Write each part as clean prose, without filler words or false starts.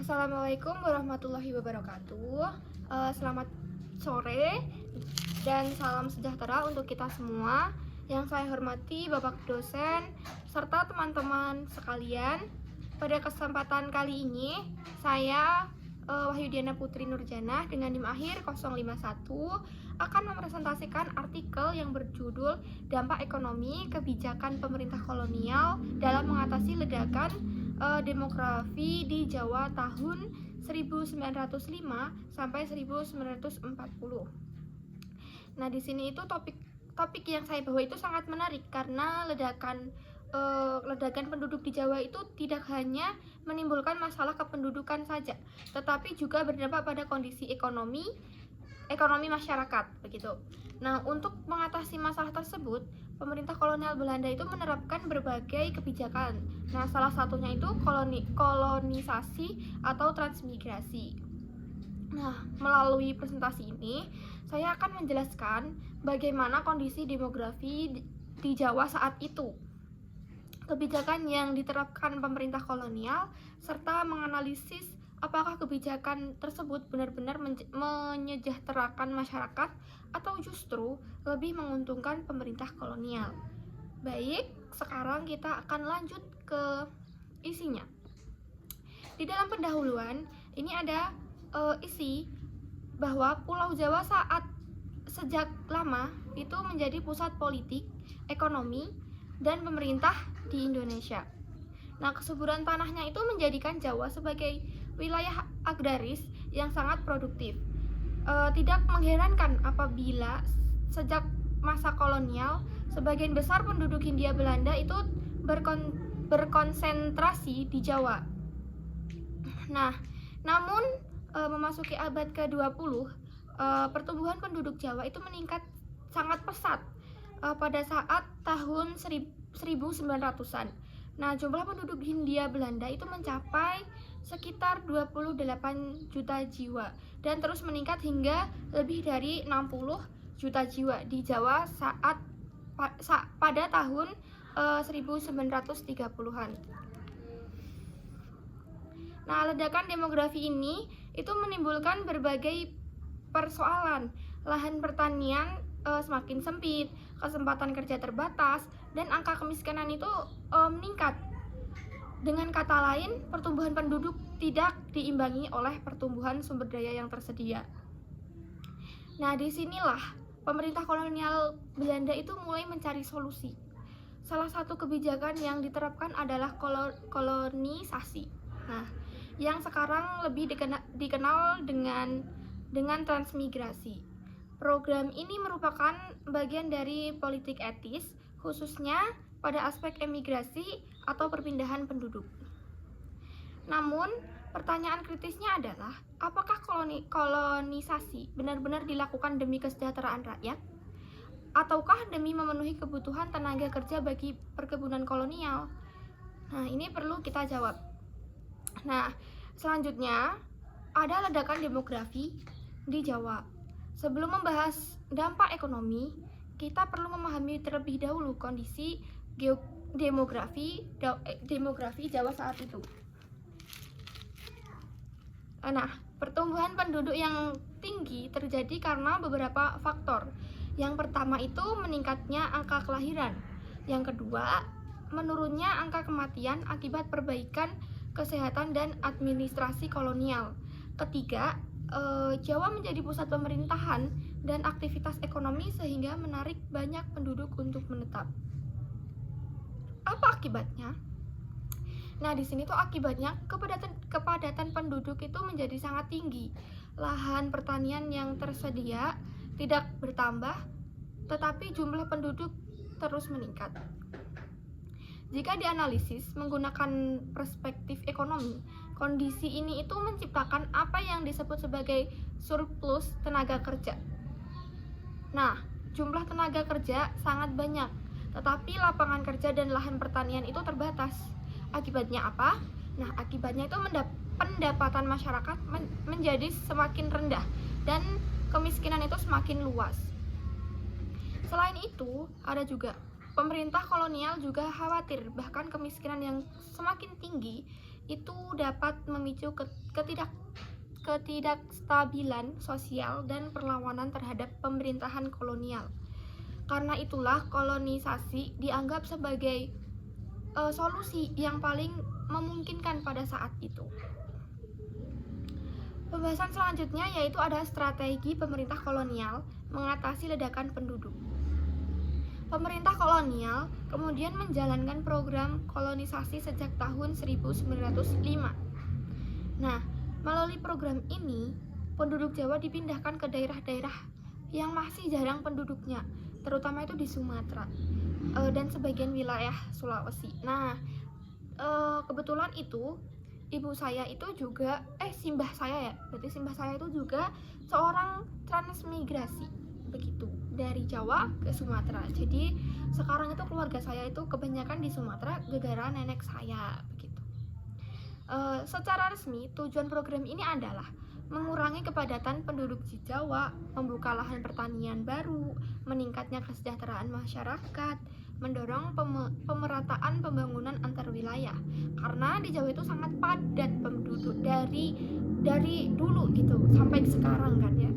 Assalamualaikum warahmatullahi wabarakatuh. Selamat sore dan salam sejahtera untuk kita semua. Yang saya hormati Bapak dosen serta teman-teman sekalian. Pada kesempatan kali ini saya Wahyudiana Putri Nurjana dengan NIM akhir 051 akan mempresentasikan artikel yang berjudul Dampak Ekonomi Kebijakan Pemerintah Kolonial dalam Mengatasi Ledakan Demografi di Jawa tahun 1905 sampai 1940. Nah, di sini itu topik yang saya bawa itu sangat menarik karena ledakan penduduk di Jawa itu tidak hanya menimbulkan masalah kependudukan saja, tetapi juga berdampak pada kondisi ekonomi masyarakat begitu. Nah, untuk mengatasi masalah tersebut, pemerintah kolonial Belanda itu menerapkan berbagai kebijakan. Nah, salah satunya itu kolonisasi atau transmigrasi. Nah, melalui presentasi ini, saya akan menjelaskan bagaimana kondisi demografi di Jawa saat itu, kebijakan yang diterapkan pemerintah kolonial, serta menganalisis apakah kebijakan tersebut benar-benar menyejahterakan masyarakat atau justru lebih menguntungkan pemerintah kolonial. Baik, sekarang kita akan lanjut ke isinya. Di dalam pendahuluan, ini ada isi bahwa Pulau Jawa sejak lama itu menjadi pusat politik, ekonomi, dan pemerintah di Indonesia. Nah, kesuburan tanahnya itu menjadikan Jawa sebagai wilayah agraris yang sangat produktif. Tidak mengherankan apabila sejak masa kolonial, sebagian besar penduduk Hindia Belanda itu berkonsentrasi di Jawa. Nah, namun memasuki abad ke-20, pertumbuhan penduduk Jawa itu meningkat sangat pesat pada saat tahun 1900-an. Nah, jumlah penduduk Hindia Belanda itu mencapai sekitar 28 juta jiwa dan terus meningkat hingga lebih dari 60 juta jiwa di Jawa pada tahun 1930-an. Nah, ledakan demografi ini itu menimbulkan berbagai persoalan. Lahan pertanian semakin sempit, kesempatan kerja terbatas, dan angka kemiskinan itu meningkat. Dengan kata lain, pertumbuhan penduduk tidak diimbangi oleh pertumbuhan sumber daya yang tersedia. Nah, disinilah pemerintah kolonial Belanda itu mulai mencari solusi. Salah satu kebijakan yang diterapkan adalah kolonisasi. Nah, yang sekarang lebih dikenal dengan transmigrasi. Program ini merupakan bagian dari politik etis, khususnya pada aspek emigrasi atau perpindahan penduduk. Namun, pertanyaan kritisnya adalah, apakah kolonisasi benar-benar dilakukan demi kesejahteraan rakyat? Ataukah demi memenuhi kebutuhan tenaga kerja bagi perkebunan kolonial? Nah, ini perlu kita jawab. Nah, selanjutnya ada ledakan demografi di Jawa. Sebelum membahas dampak ekonomi, kita perlu memahami terlebih dahulu kondisi demografi Jawa saat itu. Nah, pertumbuhan penduduk yang tinggi terjadi karena beberapa faktor. Yang pertama itu meningkatnya angka kelahiran. Yang kedua, menurunnya angka kematian akibat perbaikan kesehatan dan administrasi kolonial. Ketiga, Jawa menjadi pusat pemerintahan dan aktivitas ekonomi sehingga menarik banyak penduduk untuk menetap. Apa akibatnya? Nah, di sini tuh akibatnya kepadatan penduduk itu menjadi sangat tinggi. Lahan pertanian yang tersedia tidak bertambah, tetapi jumlah penduduk terus meningkat. Jika dianalisis menggunakan perspektif ekonomi, kondisi ini itu menciptakan apa yang disebut sebagai surplus tenaga kerja. Nah, jumlah tenaga kerja sangat banyak, tetapi lapangan kerja dan lahan pertanian itu terbatas. Akibatnya apa? Nah, akibatnya itu pendapatan masyarakat menjadi semakin rendah dan kemiskinan itu semakin luas. Selain itu, ada juga pemerintah kolonial juga khawatir bahkan kemiskinan yang semakin tinggi itu dapat memicu ketidakstabilan sosial dan perlawanan terhadap pemerintahan kolonial. Karena itulah kolonisasi dianggap sebagai solusi yang paling memungkinkan pada saat itu. Pembahasan selanjutnya yaitu ada strategi pemerintah kolonial mengatasi ledakan penduduk. Pemerintah kolonial kemudian menjalankan program kolonisasi sejak tahun 1905. Nah, melalui program ini, penduduk Jawa dipindahkan ke daerah-daerah yang masih jarang penduduknya, terutama itu di Sumatera dan sebagian wilayah Sulawesi. Nah, kebetulan itu ibu saya itu juga simbah saya itu juga seorang transmigrasi begitu dari Jawa ke Sumatera. Jadi sekarang itu keluarga saya itu kebanyakan di Sumatera gara-gara nenek saya begitu. Secara resmi tujuan program ini adalah mengurangi kepadatan penduduk di Jawa, membuka lahan pertanian baru, meningkatnya kesejahteraan masyarakat, mendorong pemerataan pembangunan antar wilayah. Karena di Jawa itu sangat padat penduduk dari dulu gitu sampai sekarang kan ya.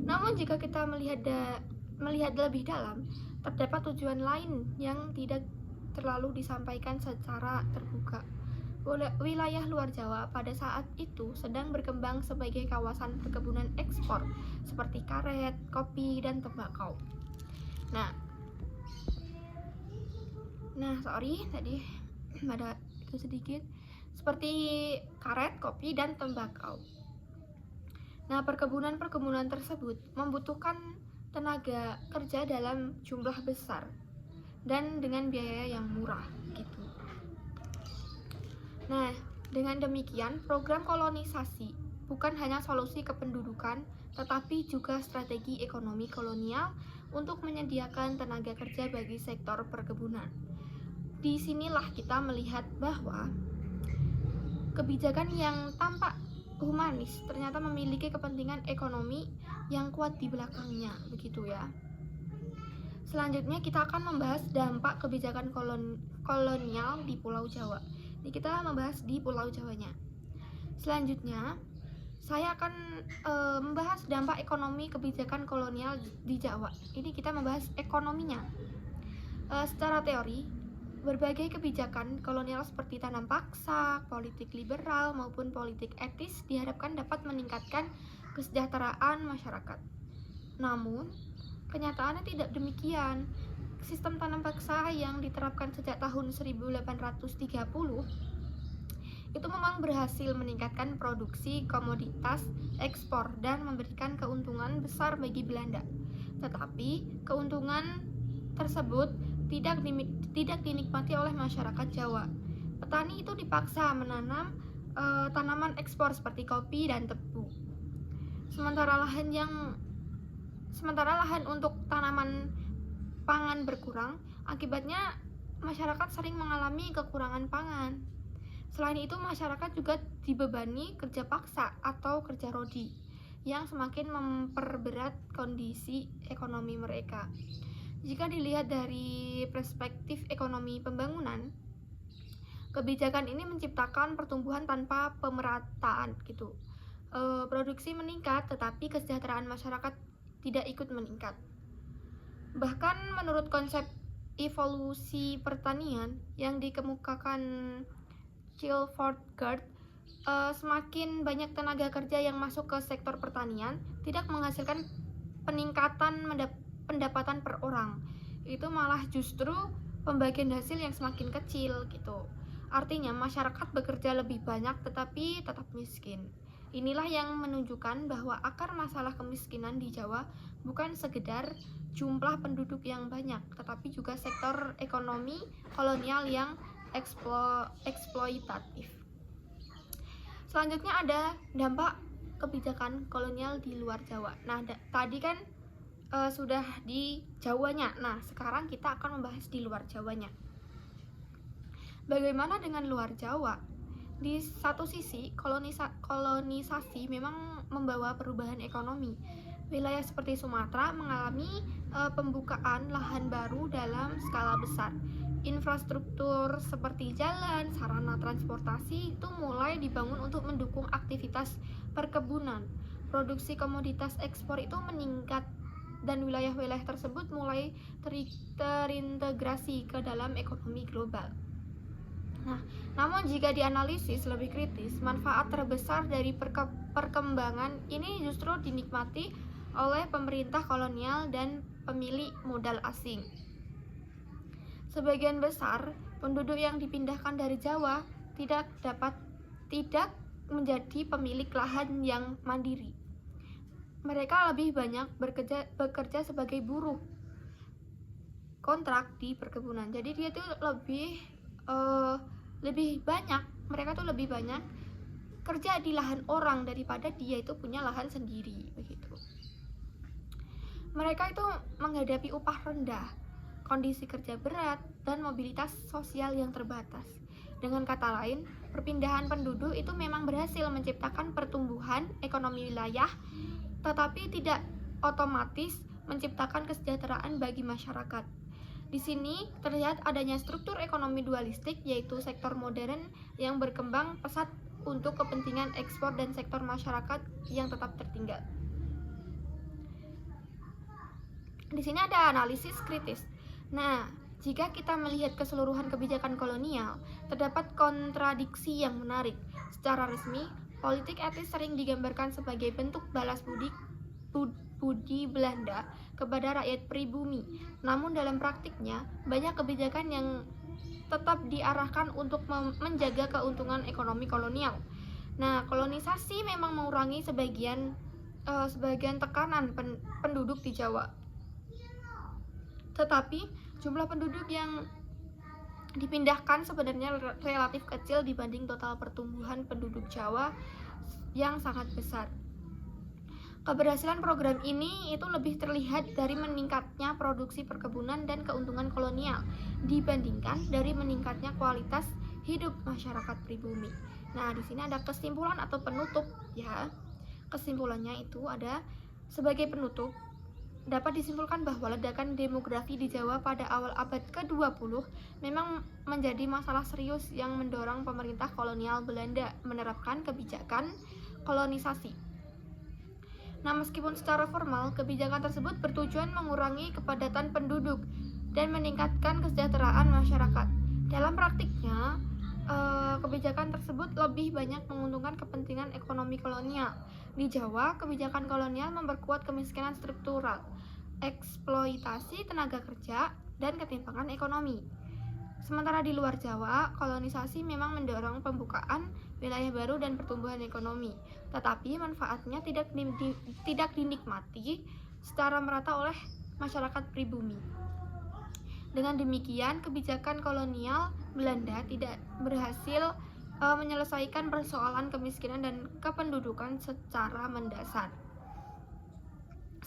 Namun jika kita melihat lebih dalam, terdapat tujuan lain yang tidak terlalu disampaikan secara terbuka. Wilayah luar Jawa pada saat itu sedang berkembang sebagai kawasan perkebunan ekspor seperti karet, kopi, dan tembakau. Nah, sorry tadi ada itu sedikit seperti karet, kopi, dan tembakau. Nah, perkebunan tersebut membutuhkan tenaga kerja dalam jumlah besar dan dengan biaya yang murah gitu. Nah, dengan demikian program kolonisasi bukan hanya solusi kependudukan, tetapi juga strategi ekonomi kolonial untuk menyediakan tenaga kerja bagi sektor perkebunan. Disinilah kita melihat bahwa kebijakan yang tampak humanis ternyata memiliki kepentingan ekonomi yang kuat di belakangnya, begitu ya. Selanjutnya kita akan membahas dampak kebijakan kolonial di Pulau Jawa. Ini kita membahas di Pulau Jawanya. Selanjutnya saya akan membahas dampak ekonomi kebijakan kolonial di Jawa. Ini kita membahas ekonominya. Secara teori, berbagai kebijakan kolonial seperti tanam paksa, politik liberal, maupun politik etis diharapkan dapat meningkatkan kesejahteraan masyarakat. Namun, kenyataannya tidak demikian. Sistem tanam paksa yang diterapkan sejak tahun 1830 itu memang berhasil meningkatkan produksi komoditas ekspor dan memberikan keuntungan besar bagi Belanda. Tetapi, keuntungan tersebut tidak dinikmati oleh masyarakat Jawa. Petani itu dipaksa menanam tanaman ekspor seperti kopi dan tebu. Sementara lahan untuk tanaman pangan berkurang, akibatnya masyarakat sering mengalami kekurangan pangan. Selain itu, masyarakat juga dibebani kerja paksa atau kerja rodi yang semakin memperberat kondisi ekonomi mereka. Jika dilihat dari perspektif ekonomi pembangunan, kebijakan ini menciptakan pertumbuhan tanpa pemerataan gitu. Produksi meningkat, tetapi kesejahteraan masyarakat tidak ikut meningkat. Bahkan menurut konsep evolusi pertanian yang dikemukakan Kierkegaard, semakin banyak tenaga kerja yang masuk ke sektor pertanian tidak menghasilkan peningkatan pendapatan per orang. Itu malah justru pembagian hasil yang semakin kecil gitu. Artinya masyarakat bekerja lebih banyak tetapi tetap miskin. Inilah yang menunjukkan bahwa akar masalah kemiskinan di Jawa bukan sekedar jumlah penduduk yang banyak, tetapi juga sektor ekonomi kolonial yang eksploitatif. Selanjutnya ada dampak kebijakan kolonial di luar Jawa. Nah, tadi kan sudah di Jawanya. Nah, sekarang kita akan membahas di luar Jawanya. Bagaimana dengan luar Jawa? Di satu sisi, kolonisasi memang membawa perubahan ekonomi. Wilayah seperti Sumatera mengalami pembukaan lahan baru dalam skala besar. infrastruktur seperti jalan, sarana transportasi itu mulai dibangun untuk mendukung aktivitas perkebunan. Produksi komoditas ekspor itu meningkat dan wilayah-wilayah tersebut mulai terintegrasi ke dalam ekonomi global. Nah, namun jika dianalisis lebih kritis, manfaat terbesar dari perkembangan ini justru dinikmati oleh pemerintah kolonial dan pemilik modal asing. Sebagian besar penduduk yang dipindahkan dari Jawa tidak menjadi pemilik lahan yang mandiri. Mereka lebih banyak bekerja sebagai buruh kontrak di perkebunan. Jadi dia tuh mereka tuh lebih banyak kerja di lahan orang daripada dia itu punya lahan sendiri begitu. Mereka itu menghadapi upah rendah, kondisi kerja berat, dan mobilitas sosial yang terbatas. Dengan kata lain, perpindahan penduduk itu memang berhasil menciptakan pertumbuhan ekonomi wilayah, tetapi tidak otomatis menciptakan kesejahteraan bagi masyarakat. Di sini terlihat adanya struktur ekonomi dualistik, yaitu sektor modern yang berkembang pesat untuk kepentingan ekspor dan sektor masyarakat yang tetap tertinggal. Di sini ada analisis kritis. Nah, jika kita melihat keseluruhan kebijakan kolonial, terdapat kontradiksi yang menarik. Secara resmi, politik etis sering digambarkan sebagai bentuk balas budi Belanda kepada rakyat pribumi. Namun dalam praktiknya, banyak kebijakan yang tetap diarahkan untuk menjaga keuntungan ekonomi kolonial. Nah, kolonisasi memang mengurangi sebagian tekanan penduduk di Jawa. Tetapi jumlah penduduk yang dipindahkan sebenarnya relatif kecil dibanding total pertumbuhan penduduk Jawa yang sangat besar. Keberhasilan program ini itu lebih terlihat dari meningkatnya produksi perkebunan dan keuntungan kolonial dibandingkan dari meningkatnya kualitas hidup masyarakat pribumi. Nah, di sini ada kesimpulan atau penutup ya. Kesimpulannya itu ada sebagai penutup dapat disimpulkan bahwa ledakan demografi di Jawa pada awal abad ke-20 memang menjadi masalah serius yang mendorong pemerintah kolonial Belanda menerapkan kebijakan kolonisasi. Nah, meskipun secara formal kebijakan tersebut bertujuan mengurangi kepadatan penduduk dan meningkatkan kesejahteraan masyarakat, dalam praktiknya kebijakan tersebut lebih banyak menguntungkan kepentingan ekonomi kolonial. Di Jawa, kebijakan kolonial memperkuat kemiskinan struktural, eksploitasi tenaga kerja, dan ketimpangan ekonomi. Sementara di luar Jawa, kolonisasi memang mendorong pembukaan wilayah baru dan pertumbuhan ekonomi, tetapi manfaatnya tidak dinikmati secara merata oleh masyarakat pribumi. Dengan demikian, kebijakan kolonial Belanda tidak berhasil menyelesaikan persoalan kemiskinan dan kependudukan secara mendasar.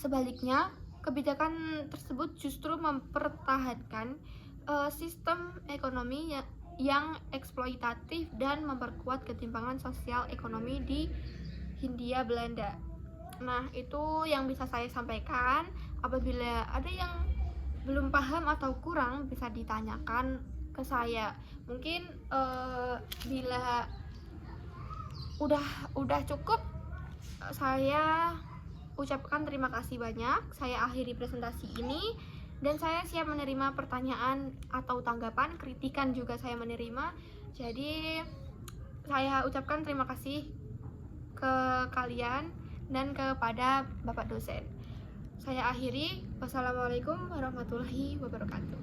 Sebaliknya, kebijakan tersebut justru mempertahankan sistem ekonomi yang eksploitatif dan memperkuat ketimpangan sosial ekonomi di Hindia Belanda. Nah, itu yang bisa saya sampaikan. Apabila ada yang belum paham atau kurang bisa ditanyakan ke saya. Mungkin bila udah cukup, saya ucapkan terima kasih banyak. Saya akhiri presentasi ini dan saya siap menerima pertanyaan atau tanggapan, kritikan juga saya menerima. Jadi saya ucapkan terima kasih ke kalian dan kepada Bapak dosen. Saya akhiri. Wassalamualaikum warahmatullahi wabarakatuh.